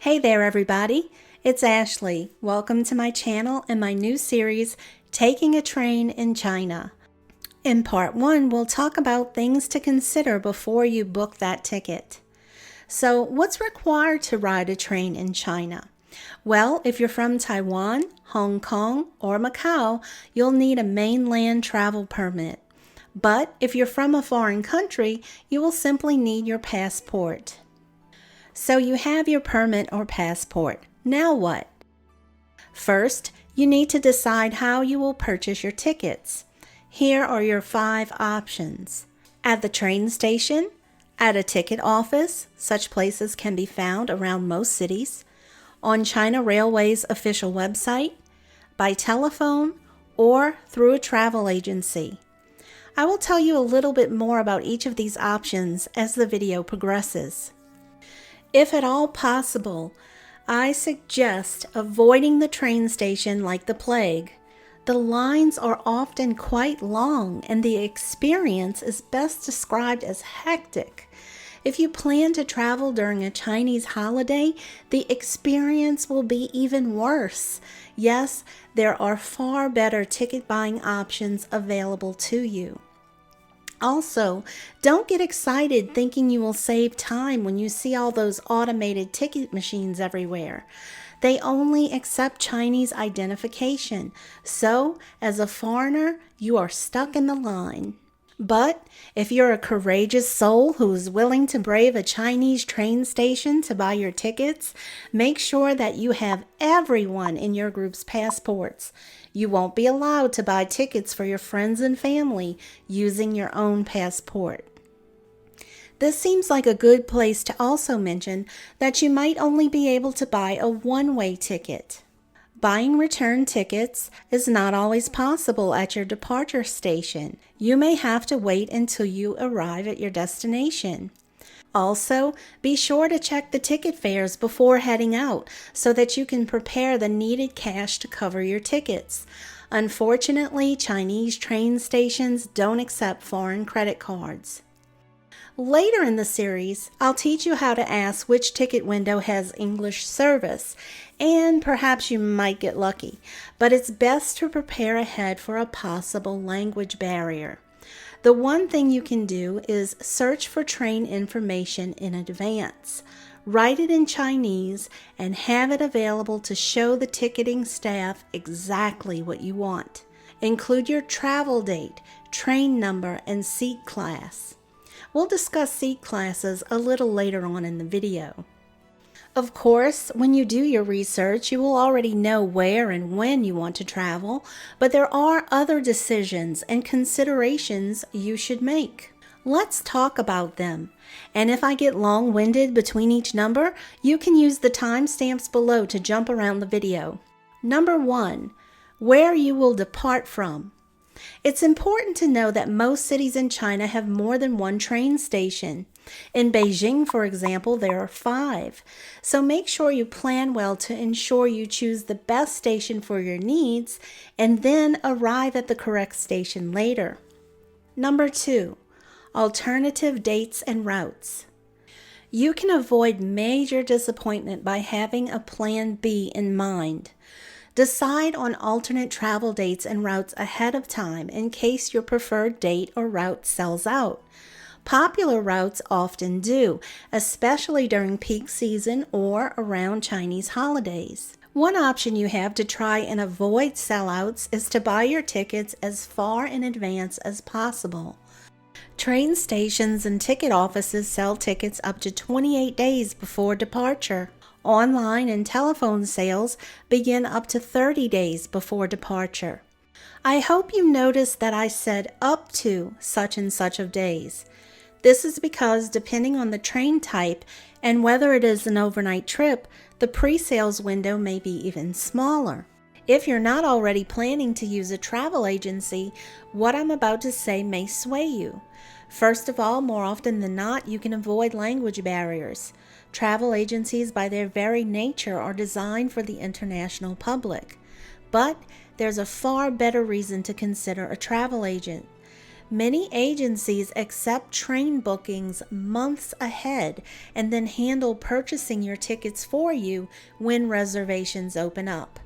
Hey there everybody, it's Ashley. Welcome to my channel and my new series, Taking a Train in China. In part 1, we'll talk about things to consider before you book that ticket. So what's required to ride a train in China? Well, if you're from Taiwan, Hong Kong, or Macau, you'll need a mainland travel permit. But if you're from a foreign country, you will simply need your passport. So you have your permit or passport. Now what? First, you need to decide how you will purchase your tickets. Here are your 5 options. At the train station, at a ticket office, such places can be found around most cities, on China Railway's official website, by telephone, or through a travel agency. I will tell you a little bit more about each of these options as the video progresses. If at all possible, I suggest avoiding the train station like the plague. The lines are often quite long and the experience is best described as hectic. If you plan to travel during a Chinese holiday, the experience will be even worse. Yes, there are far better ticket buying options available to you. Also, don't get excited thinking you will save time when you see all those automated ticket machines everywhere. They only accept Chinese identification, so as a foreigner, you are stuck in the line. But if you're a courageous soul who is willing to brave a Chinese train station to buy your tickets, make sure that you have everyone in your group's passports. You won't be allowed to buy tickets for your friends and family using your own passport. This seems like a good place to also mention that you might only be able to buy a one-way ticket. Buying return tickets is not always possible at your departure station. You may have to wait until you arrive at your destination. Also, be sure to check the ticket fares before heading out so that you can prepare the needed cash to cover your tickets. Unfortunately, Chinese train stations don't accept foreign credit cards. Later in the series, I'll teach you how to ask which ticket window has English service, and perhaps you might get lucky, but it's best to prepare ahead for a possible language barrier. The one thing you can do is search for train information in advance. Write it in Chinese and have it available to show the ticketing staff exactly what you want. Include your travel date, train number, and seat class. We'll discuss seat classes a little later on in the video. Of course, when you do your research, you will already know where and when you want to travel, but there are other decisions and considerations you should make. Let's talk about them. And if I get long-winded between each number, you can use the timestamps below to jump around the video. Number 1, where you will depart from. It's important to know that most cities in China have more than one train station. In Beijing, for example, there are 5. So make sure you plan well to ensure you choose the best station for your needs and then arrive at the correct station later. Number 2, alternative dates and routes. You can avoid major disappointment by having a plan B in mind. Decide on alternate travel dates and routes ahead of time in case your preferred date or route sells out. Popular routes often do, especially during peak season or around Chinese holidays. One option you have to try and avoid sellouts is to buy your tickets as far in advance as possible. Train stations and ticket offices sell tickets up to 28 days before departure. Online and telephone sales begin up to 30 days before departure. I hope you noticed that I said up to such and such of days. This is because depending on the train type and whether it is an overnight trip, the pre-sales window may be even smaller. If you're not already planning to use a travel agency, what I'm about to say may sway you. First of all, more often than not, you can avoid language barriers. Travel agencies, by their very nature, are designed for the international public. But there's a far better reason to consider a travel agent. Many agencies accept train bookings months ahead and then handle purchasing your tickets for you when reservations open up.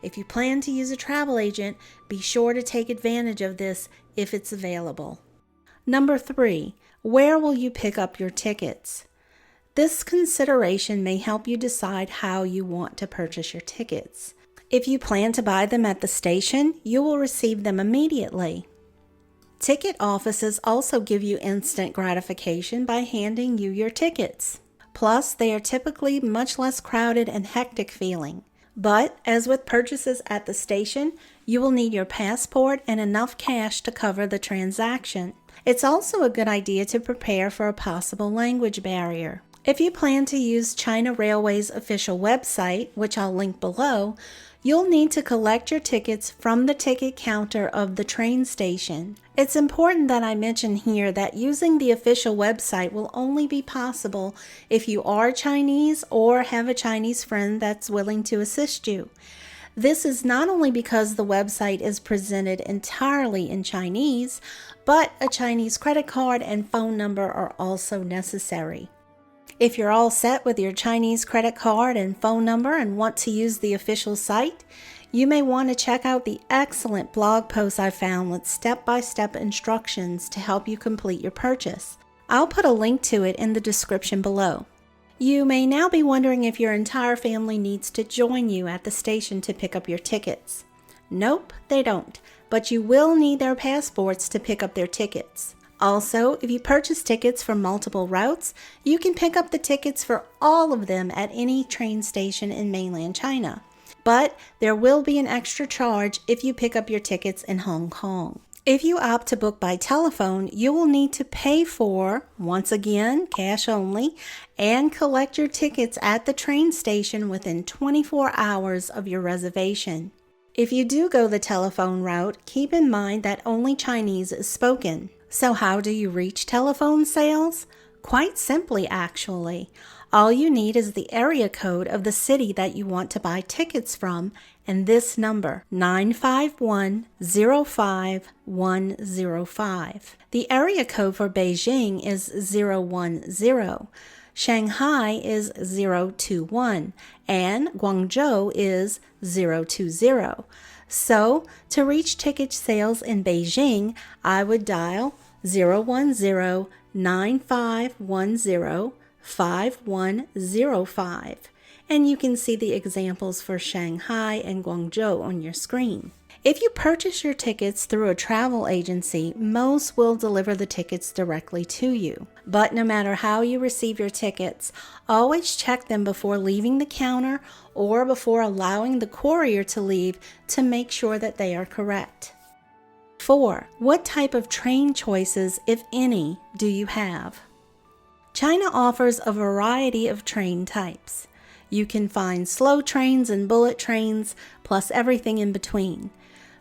If you plan to use a travel agent, be sure to take advantage of this if it's available. Number 3, where will you pick up your tickets? This consideration may help you decide how you want to purchase your tickets. If you plan to buy them at the station, you will receive them immediately. Ticket offices also give you instant gratification by handing you your tickets. Plus, they are typically much less crowded and hectic feeling. But, as with purchases at the station, you will need your passport and enough cash to cover the transaction. It's also a good idea to prepare for a possible language barrier. If you plan to use China Railway's official website, which I'll link below, you'll need to collect your tickets from the ticket counter of the train station. It's important that I mention here that using the official website will only be possible if you are Chinese or have a Chinese friend that's willing to assist you. This is not only because the website is presented entirely in Chinese, but a Chinese credit card and phone number are also necessary. If you're all set with your Chinese credit card and phone number and want to use the official site, you may want to check out the excellent blog post I found with step-by-step instructions to help you complete your purchase. I'll put a link to it in the description below. You may now be wondering if your entire family needs to join you at the station to pick up your tickets. Nope, they don't, but you will need their passports to pick up their tickets. Also, if you purchase tickets for multiple routes, you can pick up the tickets for all of them at any train station in mainland China. But there will be an extra charge if you pick up your tickets in Hong Kong. If you opt to book by telephone, you will need to pay for, once again, cash only, and collect your tickets at the train station within 24 hours of your reservation. If you do go the telephone route, keep in mind that only Chinese is spoken. So how do you reach telephone sales? Quite simply, actually. All you need is the area code of the city that you want to buy tickets from, and this number, 951-05105. The area code for Beijing is 010, Shanghai is 021, and Guangzhou is 020. So, to reach ticket sales in Beijing, I would dial 010-9510-5105, and you can see the examples for Shanghai and Guangzhou on your screen. If you purchase your tickets through a travel agency, most will deliver the tickets directly to you. But no matter how you receive your tickets, always check them before leaving the counter or before allowing the courier to leave to make sure that they are correct. 4. What type of train choices, if any, do you have? China offers a variety of train types. You can find slow trains and bullet trains, plus everything in between.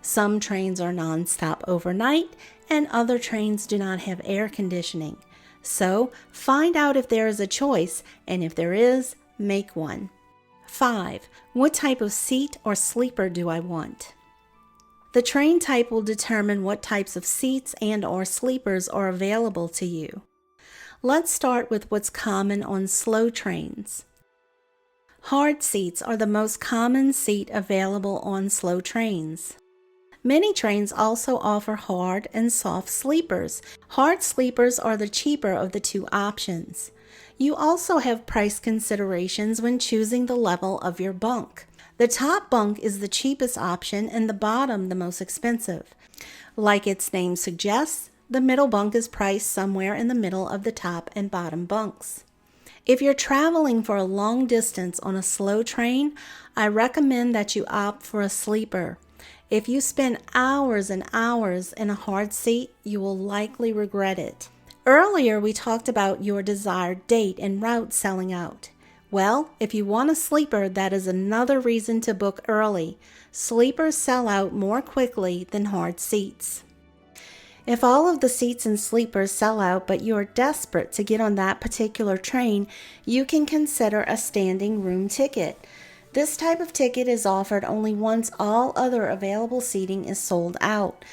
Some trains are non-stop overnight, and other trains do not have air conditioning. So, find out if there is a choice, and if there is, make one. 5. What type of seat or sleeper do I want? The train type will determine what types of seats and/or sleepers are available to you. Let's start with what's common on slow trains. Hard seats are the most common seat available on slow trains. Many trains also offer hard and soft sleepers. Hard sleepers are the cheaper of the two options. You also have price considerations when choosing the level of your bunk. The top bunk is the cheapest option and the bottom the most expensive. Like its name suggests, the middle bunk is priced somewhere in the middle of the top and bottom bunks. If you're traveling for a long distance on a slow train, I recommend that you opt for a sleeper. If you spend hours and hours in a hard seat, you will likely regret it. Earlier, we talked about your desired date and route selling out. Well, if you want a sleeper, that is another reason to book early. Sleepers sell out more quickly than hard seats. If all of the seats and sleepers sell out but you are desperate to get on that particular train, you can consider a standing room ticket. This type of ticket is offered only once all other available seating is sold out.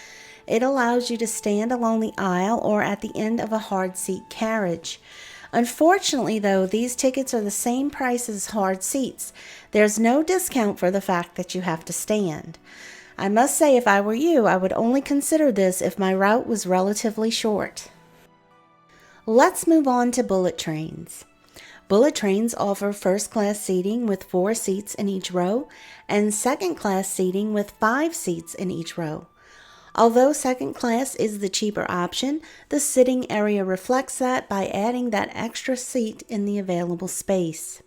It allows you to stand along the aisle or at the end of a hard seat carriage. Unfortunately, though, these tickets are the same price as hard seats. There's no discount for the fact that you have to stand. I must say, if I were you, I would only consider this if my route was relatively short. Let's move on to bullet trains. Bullet trains offer first-class seating with 4 seats in each row and second-class seating with 5 seats in each row. Although second class is the cheaper option, the sitting area reflects that by adding that extra seat in the available space.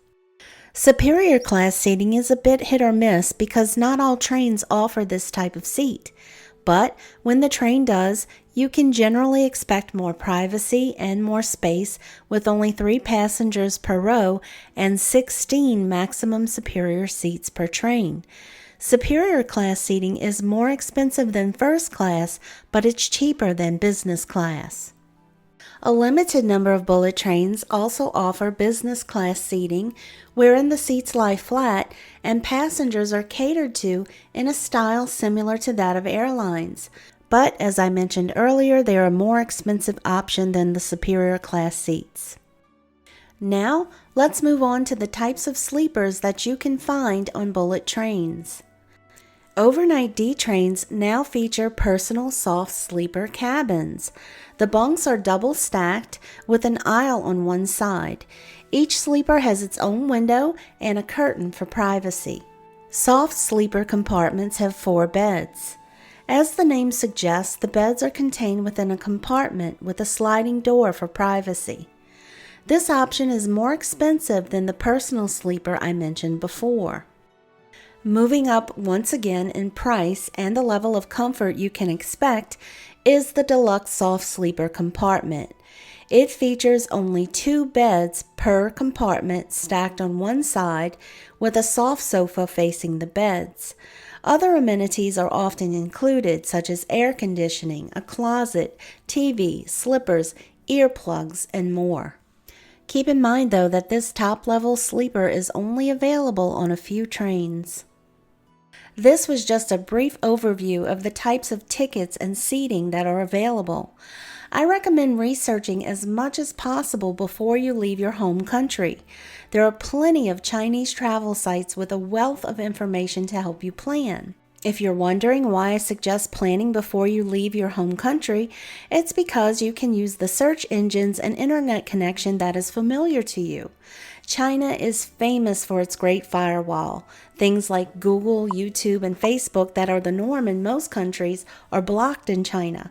Superior class seating is a bit hit or miss because not all trains offer this type of seat. But when the train does, you can generally expect more privacy and more space with only 3 passengers per row and 16 maximum superior seats per train. Superior class seating is more expensive than first class, but it's cheaper than business class. A limited number of bullet trains also offer business class seating, wherein the seats lie flat and passengers are catered to in a style similar to that of airlines. But as I mentioned earlier, they are a more expensive option than the superior class seats. Now, let's move on to the types of sleepers that you can find on bullet trains. Overnight D trains now feature personal soft sleeper cabins. The bunks are double stacked with an aisle on one side. Each sleeper has its own window and a curtain for privacy. Soft sleeper compartments have 4 beds. As the name suggests, the beds are contained within a compartment with a sliding door for privacy. This option is more expensive than the personal sleeper I mentioned before. Moving up once again in price and the level of comfort you can expect is the Deluxe Soft Sleeper Compartment. It features only 2 beds per compartment stacked on one side with a soft sofa facing the beds. Other amenities are often included, such as air conditioning, a closet, TV, slippers, earplugs, and more. Keep in mind, though, that this top-level sleeper is only available on a few trains. This was just a brief overview of the types of tickets and seating that are available. I recommend researching as much as possible before you leave your home country. There are plenty of Chinese travel sites with a wealth of information to help you plan. If you're wondering why I suggest planning before you leave your home country, it's because you can use the search engines and internet connection that is familiar to you. China is famous for its great firewall. Things like Google, YouTube, and Facebook that are the norm in most countries are blocked in China.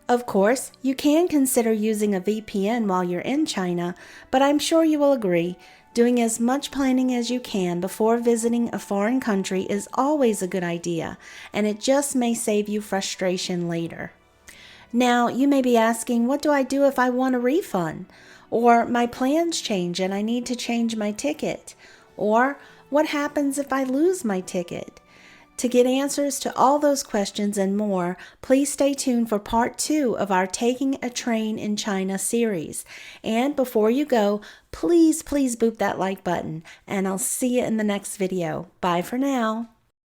Of course, you can consider using a VPN while you're in China, but I'm sure you will agree, doing as much planning as you can before visiting a foreign country is always a good idea, and it just may save you frustration later. Now, you may be asking, what do I do if I want a refund? Or my plans change and I need to change my ticket? Or what happens if I lose my ticket? To get answers to all those questions and more, please stay tuned for part 2 of our Taking a Train in China series. And before you go, please boop that like button, and I'll see you in the next video. Bye for now.